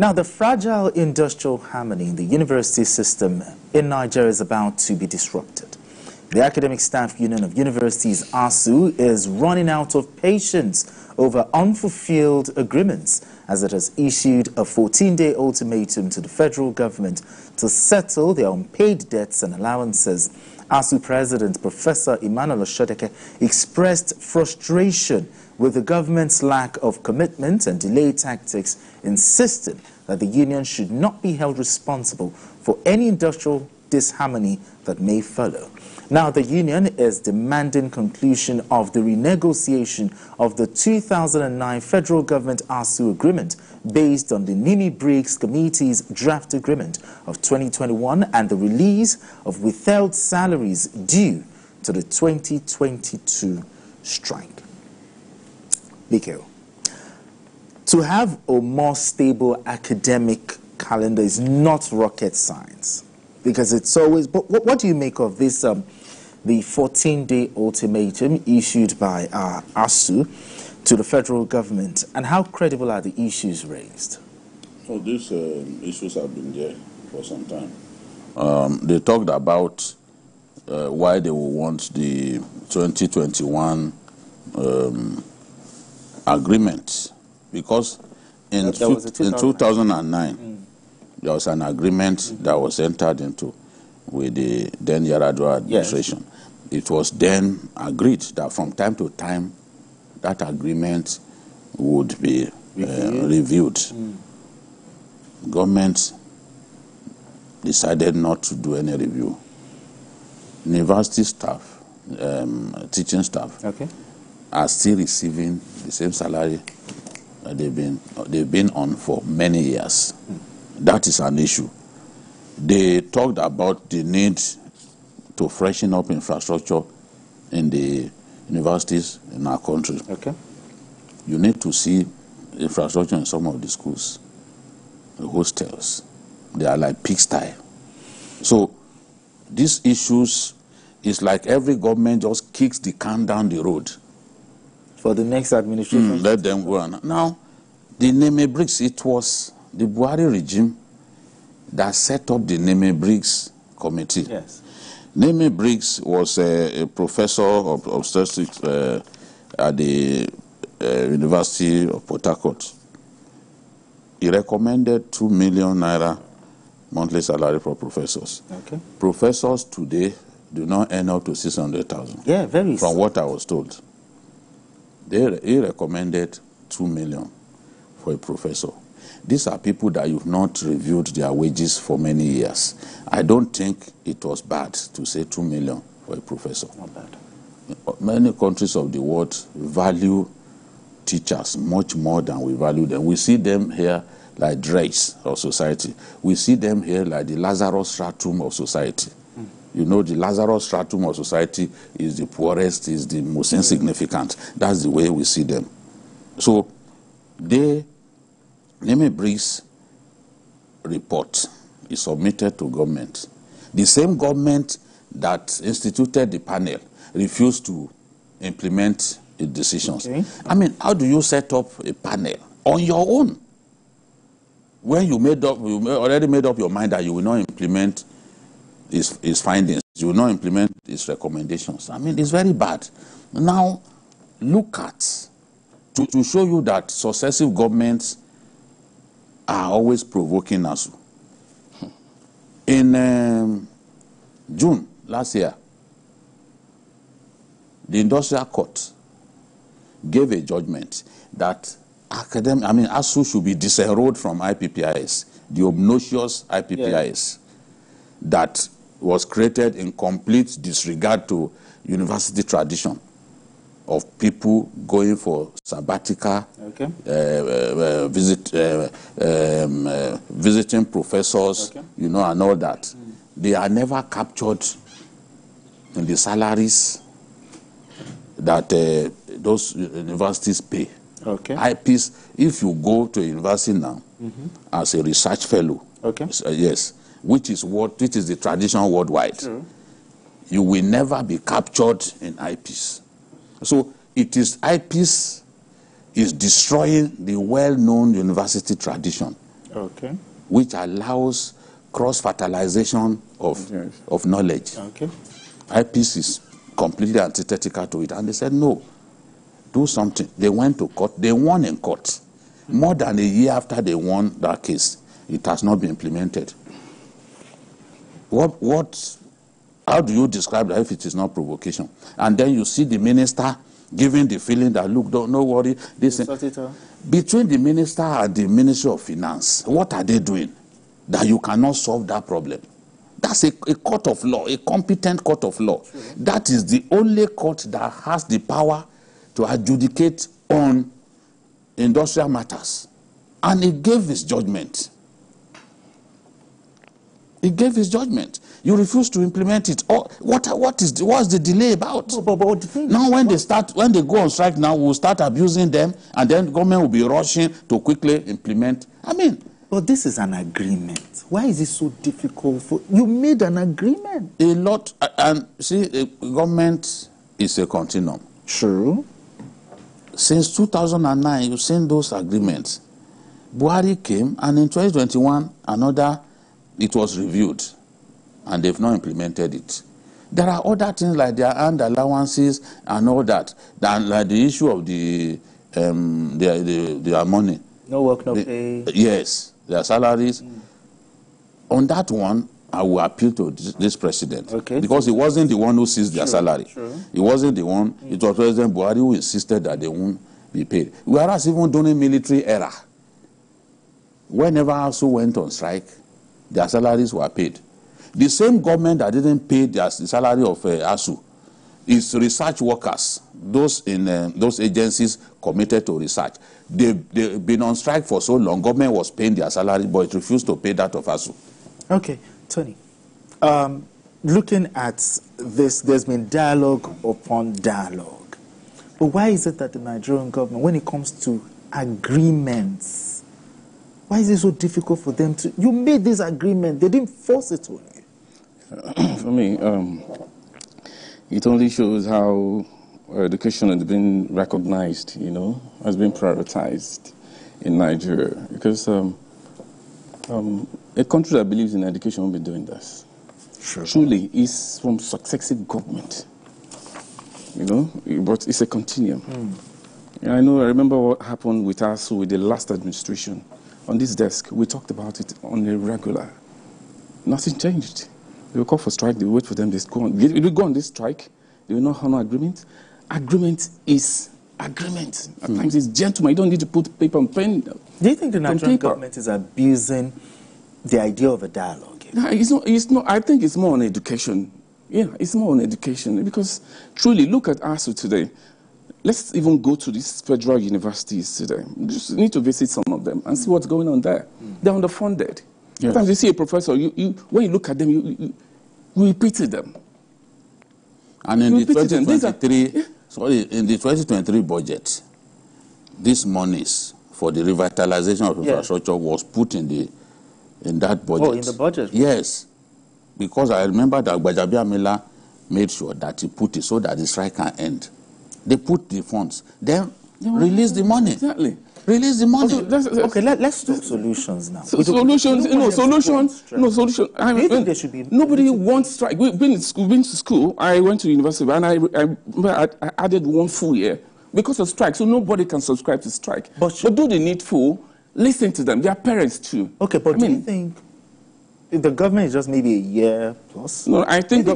Now, the fragile industrial harmony in the university system in Nigeria is about to be disrupted. The Academic Staff Union of Universities, ASUU, is running out of patience over unfulfilled agreements as it has issued a 14-day ultimatum to the federal government to settle their unpaid debts and allowances. ASUU President Professor Emmanuel Oshodeke expressed frustration with the government's lack of commitment and delay tactics, insisting that the union should not be held responsible for any industrial disharmony that may follow. Now, the union is demanding conclusion of the renegotiation of the 2009 federal government ASUU agreement based on the Nimi Briggs Committee's draft agreement of 2021 and the release of withheld salaries due to the 2022 strike. Mikhail, to have a more stable academic calendar is not rocket science, because it's always, but what do you make of this, the 14-day ultimatum issued by ASUU to the federal government, and how credible are the issues raised? Well, these issues have been there for some time. They talked about why they will want the 2021 agreement, because in 2009 there was an agreement that was entered into with the then Yaradua administration. Yes. It was then agreed that from time to time that agreement would be reviewed. Government decided not to do any review. University staff, teaching staff, are still receiving the same salary that they've been on for many years. That is an issue. They talked about the need to freshen up infrastructure in the universities in our country. You need to see infrastructure in some of the schools, the hostels. They are like pigsty. So these issues is like every government just kicks the can down the road. For the next administration? Let them go on. Now, the Nimi Briggs, it was the Buhari regime that set up the Nimi Briggs committee. Yes. Nimi Briggs was a professor of obstetrics at the University of Port Harcourt. He recommended 2 million naira monthly salary for professors. Professors today do not earn up to 600,000. Yeah, very. From what I was told. He recommended 2 million for a professor. These are people that you've not reviewed their wages for many years. I don't think it was bad to say 2 million for a professor. Not bad. Many countries of the world value teachers much more than we value them. We see them here like dregs of society. We see them here like the Lazarus stratum of society. You know, the Lazarus stratum of society is the poorest, is the most insignificant. That's the way we see them. So, Nimi Briggs report is submitted to government. The same government that instituted the panel refused to implement its decisions. I mean, how do you set up a panel on your own when you already made up your mind that you will not implement his findings, you will not implement his recommendations? I mean, it's very bad. Now, look at, to show you that successive governments are always provoking us. In June last year, the Industrial Court gave a judgment that ASUU should be disenrolled from IPPIS, the obnoxious IPPIS that was created in complete disregard to university tradition of people going for sabbatical, visiting professors, you know, and all that. They are never captured in the salaries that those universities pay. IPs, if you go to a university now as a research fellow, yes, which is the tradition worldwide, you will never be captured in IPs. So it is IPs is destroying the well-known university tradition Okay. which allows cross-fertilization of knowledge. Okay. IPC is completely antithetical to it. And they said, no, do something. They went to court. They won in court. More than a year after they won that case, it has not been implemented. How do you describe that if it is not provocation? And then you see the minister giving the feeling that, look, don't worry. Between the minister and the Ministry of Finance, what are they doing that you cannot solve that problem? That's a court of law, a competent court of law. True. That is the only court that has the power to adjudicate on industrial matters. And it gave its judgment. It gave its judgment. You refuse to implement it. Oh, what's the delay about? Now when they go on strike now, we'll start abusing them, and then the government will be rushing to quickly implement. I mean, but this is an agreement. Why is it so difficult for you? Made an agreement. A lot, and see, the government is a continuum. True. Since 2009, you've seen those agreements. Buhari came, and in 2021, it was reviewed, and they've not implemented it. There are other things like their earned allowances and all that, like the issue of their money. No work, no pay. Yes, their salaries. On that one, I will appeal to this president. Okay. Because he wasn't the one who seized their salary. True. He wasn't the one. It was President Buhari who insisted that they won't be paid. Whereas even during military era, whenever ASUU went on strike, their salaries were paid. The same government that didn't pay the salary of ASUU is research workers, those in those agencies committed to research. They've been on strike for so long, government was paying their salary, but it refused to pay that of ASUU. Okay, Tony. Looking at this, there's been dialogue upon dialogue. But why is it that the Nigerian government, when it comes to agreements, why is it so difficult for them to... You made this agreement, they didn't force it on you. For me, it only shows how education has been recognized, has been prioritized in Nigeria. Because a country that believes in education will be doing this. Sure. Truly, it's from successive government, but it's a continuum. I remember what happened with us with the last administration. On this desk, we talked about it on a regular. Nothing changed. They will call for strike, they will wait for them, they go on. They will go on this strike, they will not honor agreement. Agreement is agreement. At times it's gentleman, you don't need to put paper and pen. Do you think the Nigerian government is abusing the idea of a dialogue? No, it's not. I think it's more on education. Yeah, it's more on education. Because truly, look at ASUU today. Let's even go to these federal universities today. You just need to visit some of them and see what's going on there. They're underfunded. Yes. Sometimes you see a professor, when you look at them, you pity them. And in the 2023 budget, these monies for the revitalization of infrastructure was put in that budget. Oh, in the budget? Yes. Because I remember that Gbajabi Amila made sure that he put it so that the strike can end. They put the funds. Then release the money. Exactly. Release the money. Okay, let's talk solutions now. Solution. I think there should be... Nobody wants strike. We've been to school. I went to university, and I added 1 full year because of strike. So nobody can subscribe to strike. But do the needful. Listen to them. They are parents too. Okay, but do you think the government is just maybe a year plus? No, I think the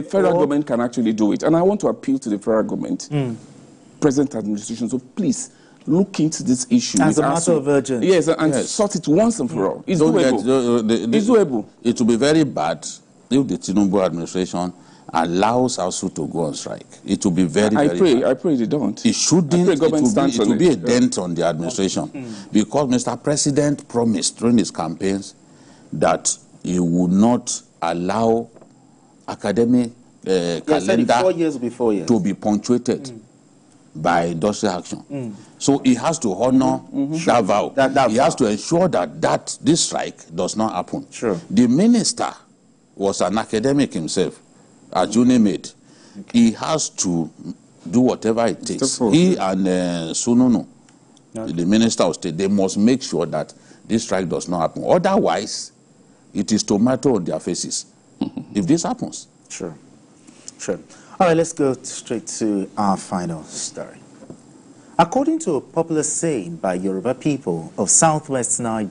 federal government can actually do it. And I want to appeal to the federal government, present administration. So please, look into this issue. As a matter of urgency. Yes, and sort it once and for all. It's doable. It's doable. It will be very bad if the Tinubu administration allows ASUU to go on strike. It will be very bad. I pray they don't. It shouldn't. It will be a dent on the administration. Because Mr. President promised during his campaigns that he would not allow academic calendar 4 years before, to be punctuated by industrial action. So he has to honor that vow. He has to ensure that this strike does not happen. Sure. The minister was an academic himself, as Juni made. He has to do whatever it takes. He and Sununu, the Minister of State, they must make sure that this strike does not happen. Otherwise, it is tomato on their faces if this happens. Sure. Sure. All right, let's go straight to our final story. According to a popular saying by Yoruba people of southwest Nigeria,